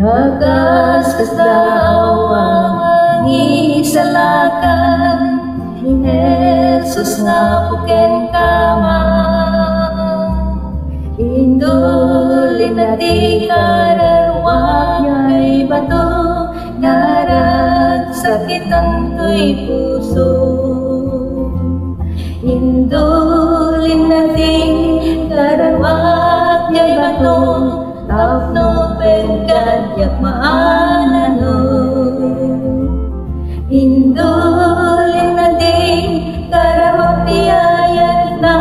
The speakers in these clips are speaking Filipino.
Nagaskas daw ang isalakan ni Jesus nga puken kama. Indulin na di kararwag ay bato, naragsakit ang tuy puso. Indulin na di kararwag ay bato, tapno pagkadyak maanano. Indulin na di kararwag tiyayat na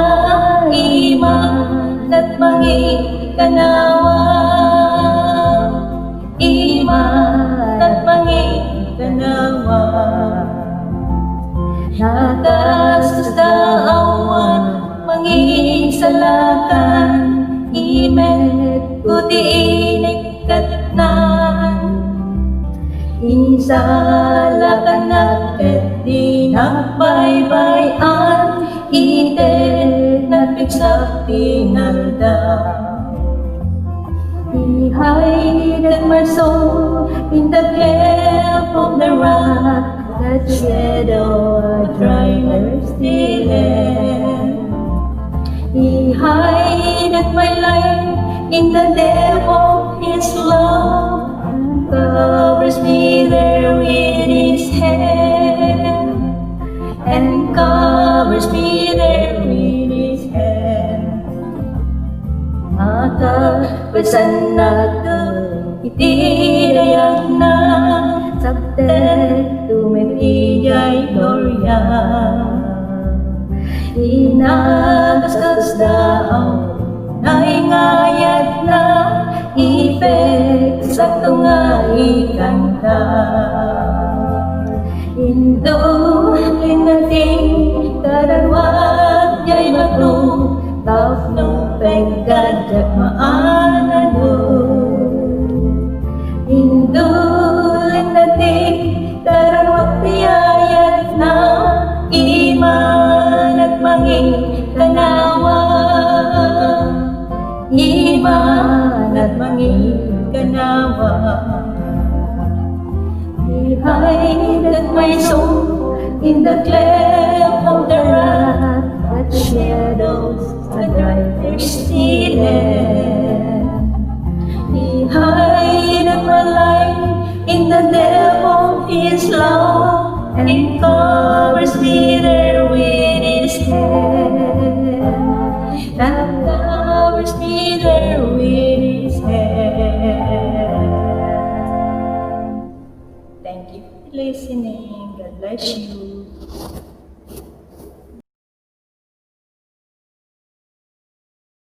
iman at mangikanawa. Iman at mangikanawa. Nagastos daawan mangisalakan, imet kuti inikatnan. Insalakan at di nakbaybayan, itet na piksak tinanda. He hided my soul in the cleft of the rock, that shadow a dry thirsty land. He hided my life in the depth of His love, covers me there with His hand, and covers me there with His hand. Makapasan nato itidayang na sabtet tumipiyay gloria. Inagasgas daw naingayat na ipek sakto nga ikanta. Indulin natin kararwag yay bato, tapno pagkadyak maanano. Indulin natin kararwag tiyayat na iman at mangikanawa. Iman at mangikanawa. He hided my soul in the cleft of the rock, that shadows a dry thirsty land. He hided my life in the depth of His love, and He covers me there with His hand, and covers me there with His hand. Thank you for listening. God bless you.